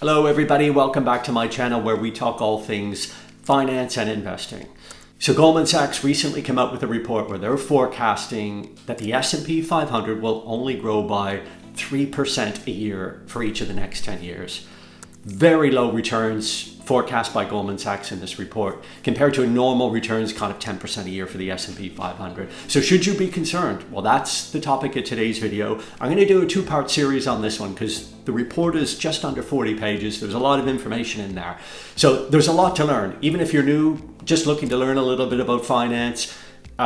Hello everybody, welcome back to my channel where we talk all things finance and investing. So Goldman Sachs recently came out with a report where they're forecasting that the S&P 500 will only grow by 3% a year for each of the next 10 years. Very low returns forecast by Goldman Sachs in this report compared to a normal returns kind of 10% a year for the S&P 500. So should you be concerned? Well, that's the topic of today's video. I'm going to do a two-part series on this one because the report is just under 40 pages. There's a lot of information in there. So there's a lot to learn. Even if you're new, just looking to learn a little bit about finance,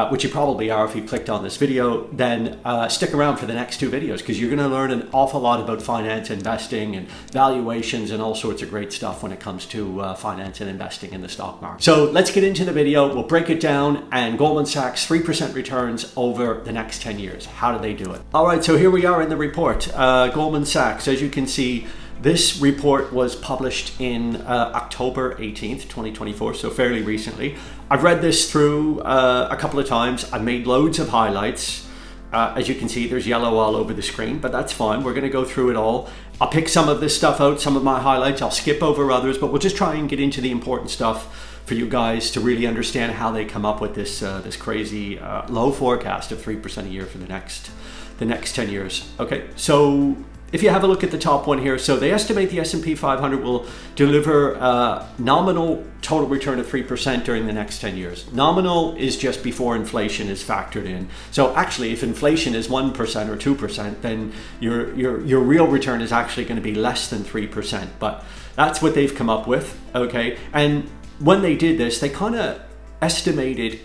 which you probably are if you clicked on this video, then stick around for the next two videos because you're going to learn an awful lot about finance, investing, and valuations and all sorts of great stuff when it comes to finance and investing in the stock market. So let's get into the video. We'll break it down, and Goldman Sachs 3% returns over the next 10 years. How do they do it? All right, so here we are in the report. Goldman Sachs, as you can see, this report was published in October 18th, 2024, so fairly recently. I've read this through a couple of times. I've made loads of highlights. As you can see, there's yellow all over the screen, but that's fine. We're going to go through it all. I'll pick some of this stuff out, some of my highlights. I'll skip over others, but we'll just try and get into the important stuff for you guys to really understand how they come up with this this crazy low forecast of 3% a year for the next 10 years. Okay, so if you have a look at the top one here, so they estimate the S&P 500 will deliver a nominal total return of 3% during the next 10 years. Nominal is just before inflation is factored in. So actually, if inflation is 1% or 2%, then your real return is actually going to be less than 3%. But that's what they've come up with, okay? And when they did this, they kind of estimated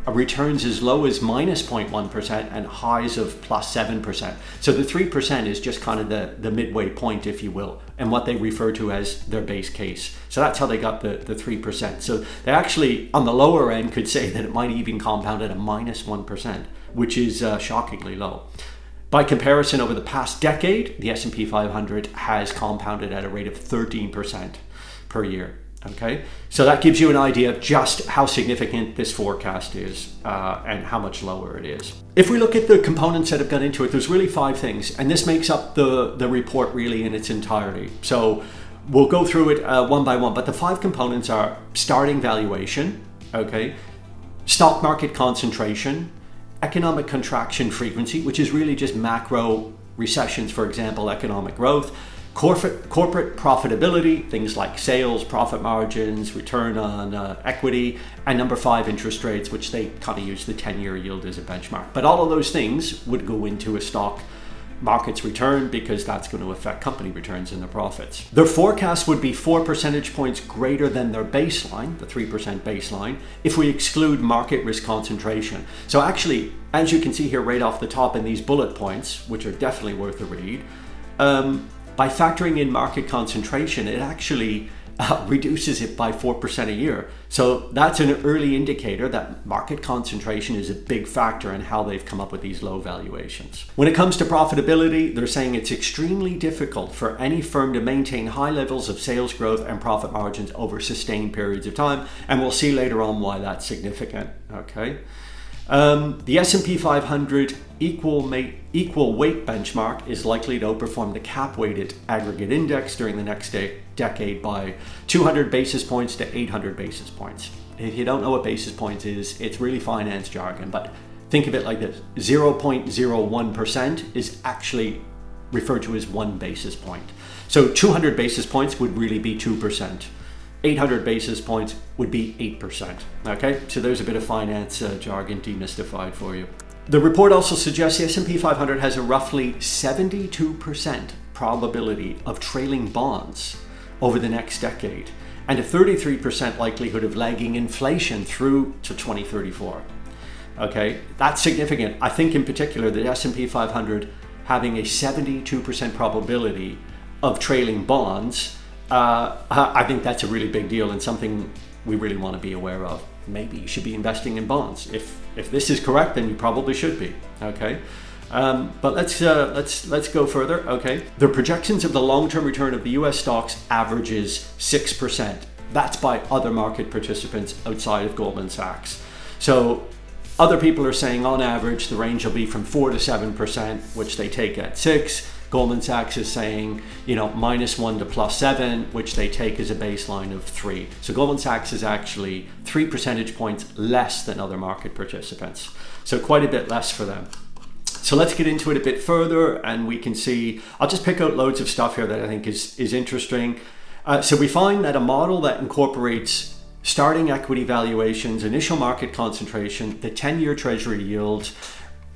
returns as low as minus 0.1% and highs of plus 7%. So the 3% is just kind of the midway point, if you will, and what they refer to as their base case. So that's how they got the 3%. So they actually, on the lower end, could say that it might even compound at a minus 1%, which is shockingly low. By comparison, over the past decade, the S&P 500 has compounded at a rate of 13% per year. Okay, so that gives you an idea of just how significant this forecast is and how much lower it is. If we look at the components that have gone into it, there's really 5 things, and this makes up the report really in its entirety. So we'll go through it one by one, but the 5 components are starting valuation, okay, stock market concentration, economic contraction frequency, which is really just macro recessions, for example, economic growth, corporate profitability, things like sales, profit margins, return on equity, and number 5, interest rates, which they kind of use the 10-year yield as a benchmark. But all of those things would go into a stock market's return because that's going to affect company returns and the profits. Their forecast would be 4 percentage points greater than their baseline, the 3% baseline, if we exclude market risk concentration. So actually, as you can see here right off the top in these bullet points, which are definitely worth a read, by factoring in market concentration, it actually reduces it by 4% a year. So that's an early indicator that market concentration is a big factor in how they've come up with these low valuations. When it comes to profitability, they're saying it's extremely difficult for any firm to maintain high levels of sales growth and profit margins over sustained periods of time. And we'll see later on why that's significant, okay? The S&P 500 equal weight benchmark is likely to outperform the cap-weighted aggregate index during the next decade by 200 basis points to 800 basis points. If you don't know what basis points is, it's really finance jargon, but think of it like this. 0.01% is actually referred to as 1 basis point. So 200 basis points would really be 2%. 800 basis points would be 8%. Okay, so there's a bit of finance jargon demystified for you. The report also suggests the S&P 500 has a roughly 72% probability of trailing bonds over the next decade and a 33% likelihood of lagging inflation through to 2034. Okay, that's significant. I think in particular the S&P 500 having a 72% probability of trailing bonds, I think that's a really big deal and something we really want to be aware of. Maybe you should be investing in bonds. If this is correct, then you probably should be. Okay, but let's go further. Okay, the projections of the long-term return of the U.S. stocks averages 6%. That's by other market participants outside of Goldman Sachs. So other people are saying on average the range will be from 4 to 7%, which they take at 6. Goldman Sachs is saying, -1 to +7, which they take as a baseline of 3. So Goldman Sachs is actually 3 percentage points less than other market participants. So quite a bit less for them. So let's get into it a bit further, and we can see, I'll just pick out loads of stuff here that I think is interesting. So we find that a model that incorporates starting equity valuations, initial market concentration, the 10-year treasury yield,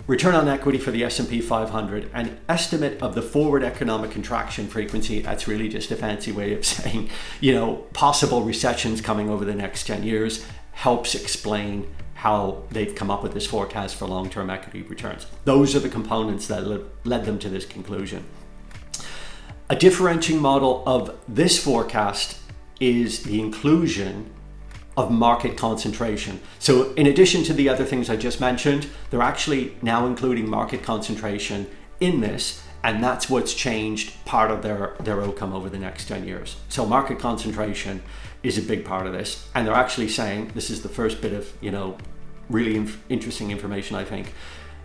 return on equity for the S&P 500, and estimate of the forward economic contraction frequency. That's really just a fancy way of saying, possible recessions coming over the next 10 years, helps explain how they've come up with this forecast for long-term equity returns. Those are the components that led them to this conclusion. A differentiating model of this forecast is the inclusion of market concentration. So in addition to the other things I just mentioned, they're actually now including market concentration in this, and that's what's changed part of their outcome over the next 10 years. So market concentration is a big part of this, and they're actually saying, this is the first bit of really interesting information, I think.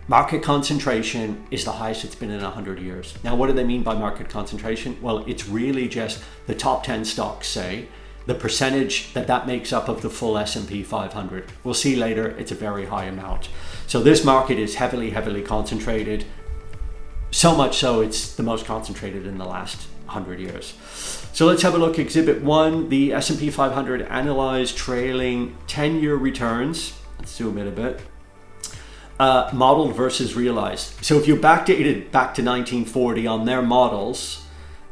Market concentration is the highest it's been in 100 years. Now, what do they mean by market concentration? Well, it's really just the top 10 stocks, say, the percentage that makes up of the full S&P 500. We'll see later, it's a very high amount. So this market is heavily concentrated. So much so, it's the most concentrated in the last 100 years. So let's have a look. Exhibit 1, the S&P 500 analyzed trailing 10-year returns. Let's zoom in a bit. Modeled versus realized. So if you backdated back to 1940 on their models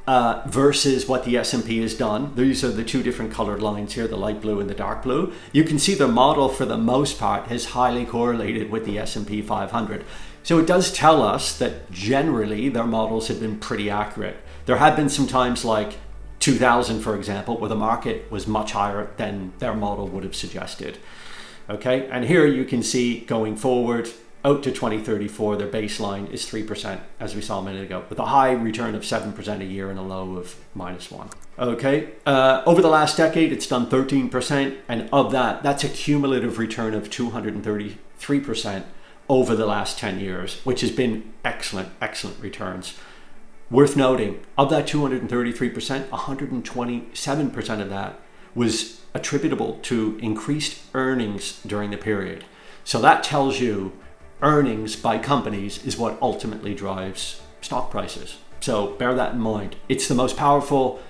versus what the S&P has done, these are the two different colored lines here, the light blue and the dark blue. You can see their model for the most part has highly correlated with the S&P 500. So it does tell us that generally their models have been pretty accurate. There have been some times like 2000, for example, where the market was much higher than their model would have suggested. Okay, and here you can see going forward out to 2034, their baseline is 3%, as we saw a minute ago, with a high return of 7% a year and a low of -1. Okay, over the last decade, it's done 13%, and of that's a cumulative return of 233% over the last 10 years, which has been excellent returns. Worth noting, of that 233%, 127% of that was attributable to increased earnings during the period. So that tells you earnings by companies is what ultimately drives stock prices. So bear that in mind. It's the most powerful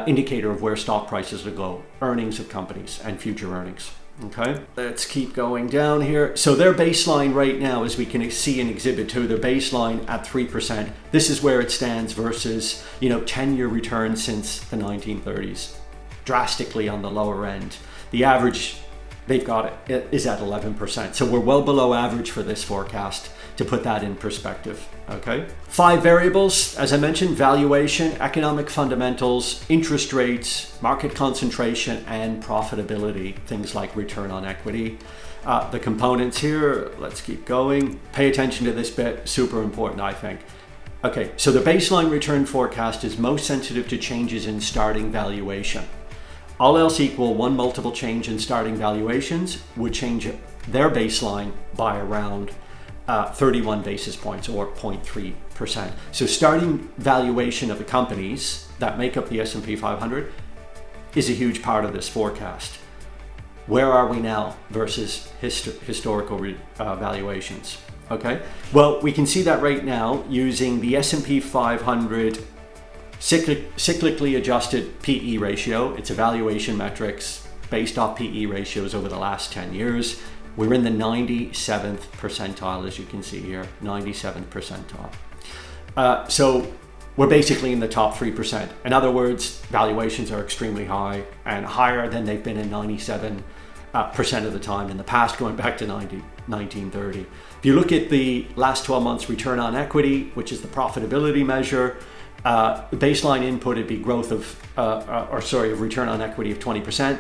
indicator of where stock prices will go, earnings of companies and future earnings. Okay, let's keep going down here. So their baseline right now, as we can see in Exhibit 2, their baseline at 3%. This is where it stands versus 10-year returns since the 1930s. Drastically on the lower end. The average they've got it is at 11%. So we're well below average for this forecast, to put that in perspective. Okay. 5 variables, as I mentioned: valuation, economic fundamentals, interest rates, market concentration, and profitability, things like return on equity. The components here, let's keep going. Pay attention to this bit, super important, I think. Okay, so the baseline return forecast is most sensitive to changes in starting valuation. All else equal, one multiple change in starting valuations would change their baseline by around 31 basis points, or 0.3%. So starting valuation of the companies that make up the S&P 500 is a huge part of this forecast. Where are we now versus historical valuations? Okay, well, we can see that right now using the S&P 500 cyclically adjusted PE ratio. It's a valuation metrics based off PE ratios over the last 10 years. We're in the 97th percentile, as you can see here, 97th percentile. So we're basically in the top 3%. In other words, valuations are extremely high, and higher than they've been in 97% of the time in the past, going back to 1930. If you look at the last 12 months return on equity, which is the profitability measure, the baseline input would be growth of return on equity of 20%.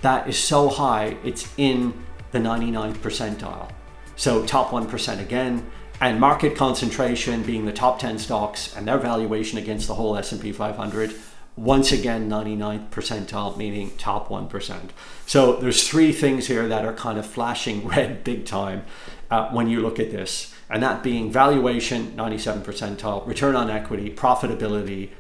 That is so high, it's in the 99th percentile. So top 1% again, and market concentration being the top 10 stocks and their valuation against the whole S&P 500, once again 99th percentile, meaning top 1%. So there's 3 things here that are kind of flashing red big time when you look at this. And that being valuation, 97th percentile, return on equity, profitability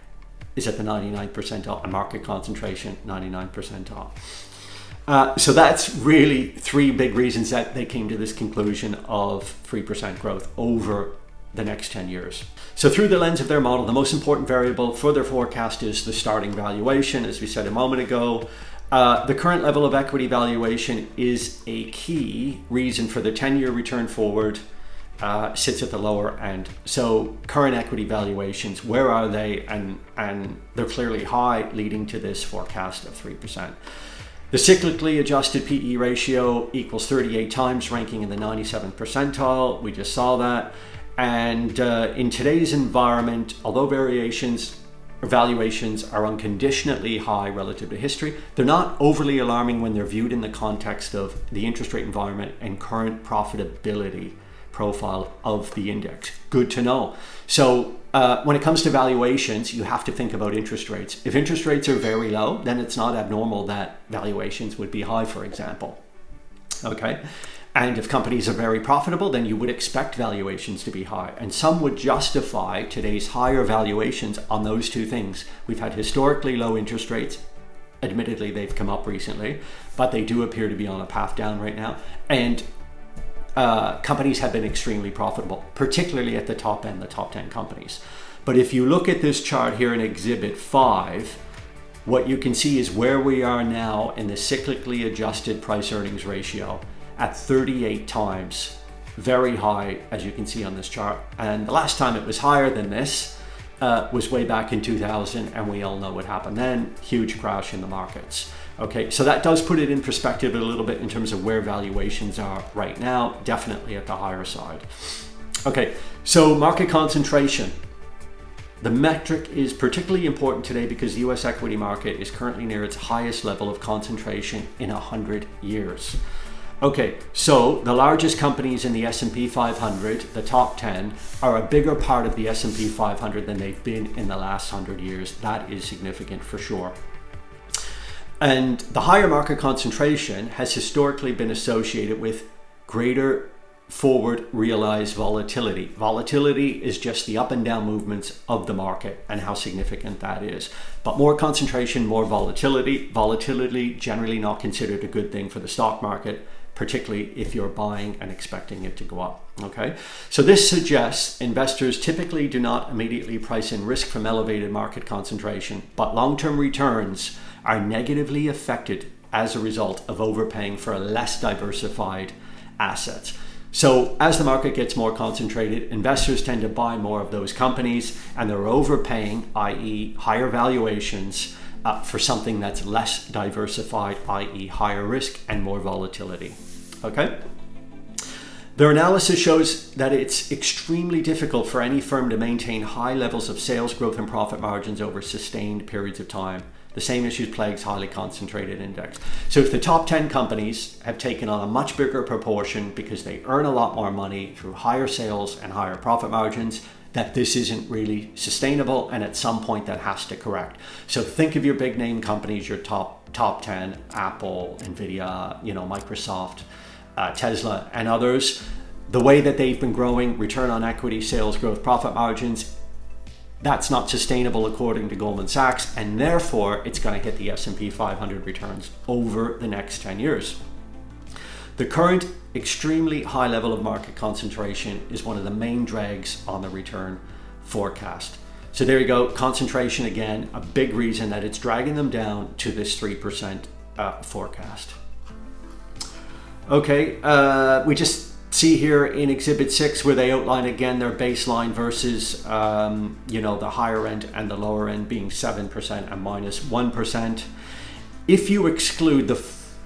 is at the 99th percentile, and market concentration, 99th percentile. So that's really three big reasons that they came to this conclusion of 3% growth over the next 10 years. So through the lens of their model, the most important variable for their forecast is the starting valuation, as we said a moment ago. The current level of equity valuation is a key reason for the 10-year return forward sits at the lower end. So current equity valuations, where are they? And they're clearly high, leading to this forecast of 3%. The cyclically adjusted PE ratio equals 38 times, ranking in the 97th percentile. We just saw that. And in today's environment, although valuations are unconditionally high relative to history, they're not overly alarming when they're viewed in the context of the interest rate environment and current profitability profile of the index. Good to know. So when it comes to valuations, you have to think about interest rates. If interest rates are very low, then it's not abnormal that valuations would be high, for example. Okay. And if companies are very profitable, then you would expect valuations to be high. And some would justify today's higher valuations on those two things. We've had historically low interest rates. Admittedly, they've come up recently, but they do appear to be on a path down right now. And companies have been extremely profitable, particularly at the top end, the top 10 companies. But if you look at this chart here in Exhibit 5, what you can see is where we are now in the cyclically adjusted price earnings ratio at 38 times. Very high, as you can see on this chart. And the last time it was higher than this was way back in 2000, and we all know what happened then. Huge crash in the markets. Okay, so that does put it in perspective a little bit in terms of where valuations are right now, definitely at the higher side. Okay, so market concentration. The metric is particularly important today because the US equity market is currently near its highest level of concentration in 100 years. Okay, so the largest companies in the S&P 500, the top 10, are a bigger part of the S&P 500 than they've been in the last 100 years. That is significant for sure. And the higher market concentration has historically been associated with greater forward realized volatility. Volatility is just the up and down movements of the market and how significant that is. But more concentration, more volatility. Volatility generally not considered a good thing for the stock market, particularly if you're buying and expecting it to go up. Okay, so this suggests investors typically do not immediately price in risk from elevated market concentration, but long-term returns are negatively affected as a result of overpaying for less diversified assets. So as the market gets more concentrated, investors tend to buy more of those companies, and they're overpaying, i.e. higher valuations, for something that's less diversified, i.e. higher risk and more volatility. Okay? Their analysis shows that it's extremely difficult for any firm to maintain high levels of sales growth and profit margins over sustained periods of time. The same issues plagues highly concentrated index. So if the top 10 companies have taken on a much bigger proportion because they earn a lot more money through higher sales and higher profit margins, that this isn't really sustainable, and at some point that has to correct. So think of your big name companies, your top 10, Apple, Nvidia, Microsoft, Tesla, and others. The way that they've been growing, return on equity, sales growth, profit margins, that's not sustainable according to Goldman Sachs, and therefore it's going to hit the S&P 500 returns over the next 10 years. The current extremely high level of market concentration is one of the main drags on the return forecast. So there you go, concentration again, a big reason that it's dragging them down to this 3% forecast. Okay, we just see here in Exhibit 6 where they outline again their baseline versus the higher end and the lower end being 7% and minus 1%. If you exclude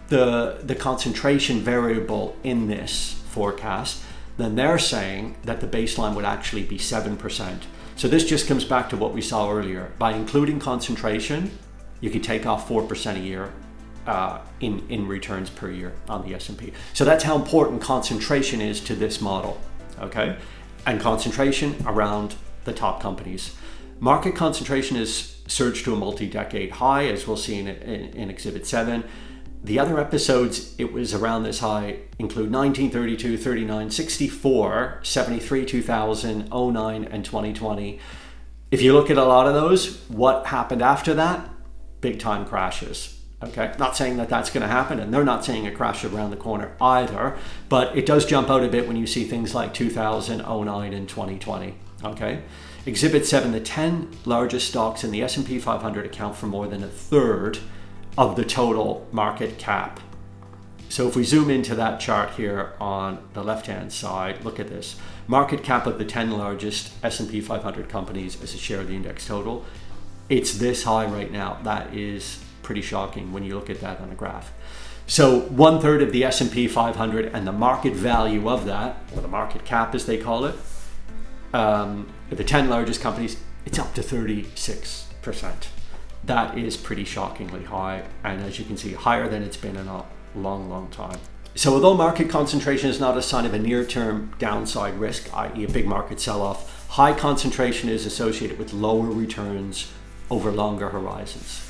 the concentration variable in this forecast, then they're saying that the baseline would actually be 7%. So this just comes back to what we saw earlier. By including concentration, you can take off 4% a year in returns per year on the S&P. So that's how important concentration is to this model, okay? And concentration around the top companies. Market concentration has surged to a multi-decade high, as we'll see in Exhibit 7. The other episodes, it was around this high, include 1932, 39, 64, 73, 2000, 09, and 2020. If you look at a lot of those, what happened after that? Big time crashes. Okay, not saying that that's going to happen, and they're not saying a crash around the corner either, but it does jump out a bit when you see things like 2000, 09, and 2020. Okay, Exhibit 7, the 10 largest stocks in the S&P 500 account for more than a third of the total market cap. So if we zoom into that chart here on the left-hand side, look at this. Market cap of the 10 largest S&P 500 companies as a share of the index total. It's this high right now. That is pretty shocking when you look at that on a graph. So 1/3 of the S&P 500 and the market value of that, or the market cap as they call it, the 10 largest companies, it's up to 36%. That is pretty shockingly high, and as you can see, higher than it's been in a long time. So although market concentration is not a sign of a near-term downside risk, i.e. a big market sell-off, high concentration is associated with lower returns over longer horizons.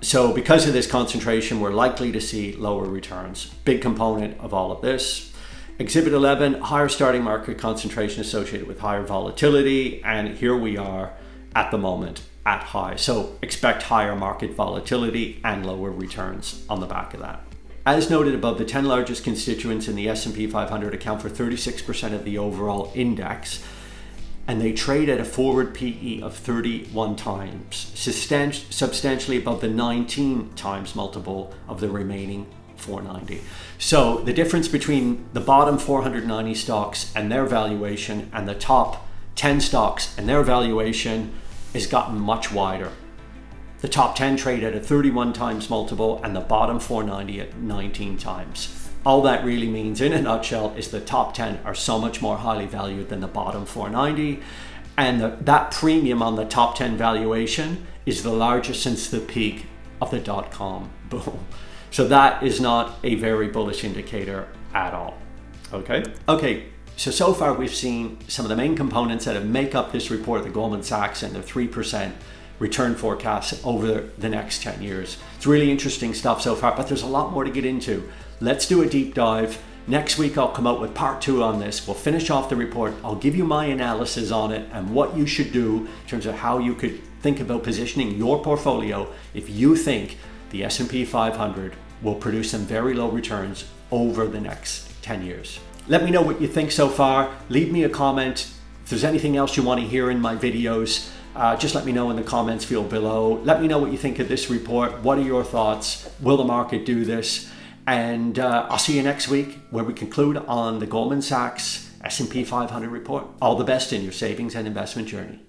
So because of this concentration, we're likely to see lower returns. Big component of all of this. Exhibit 11, higher starting market concentration associated with higher volatility, and here we are at the moment at high. So expect higher market volatility and lower returns on the back of that. As noted above, the 10 largest constituents in the S&P 500 account for 36% of the overall index, and they trade at a forward PE of 31 times, substantially above the 19 times multiple of the remaining 490. So the difference between the bottom 490 stocks and their valuation and the top 10 stocks and their valuation has gotten much wider. The top 10 trade at a 31 times multiple and the bottom 490 at 19 times. All that really means, in a nutshell, is the top 10 are so much more highly valued than the bottom 490, and that premium on the top 10 valuation is the largest since the peak of the dot-com boom. So that is not a very bullish indicator at all. Okay, so far we've seen some of the main components that make up this report, the Goldman Sachs and their 3% return forecast over the next 10 years. It's really interesting stuff so far, but there's a lot more to get into. Let's do a deep dive. Next week, I'll come out with part 2 on this. We'll finish off the report. I'll give you my analysis on it and what you should do in terms of how you could think about positioning your portfolio if you think the S&P 500 will produce some very low returns over the next 10 years. Let me know what you think so far. Leave me a comment. If there's anything else you want to hear in my videos, just let me know in the comments field below. Let me know what you think of this report. What are your thoughts? Will the market do this? And I'll see you next week where we conclude on the Goldman Sachs S&P 500 report. All the best in your savings and investment journey.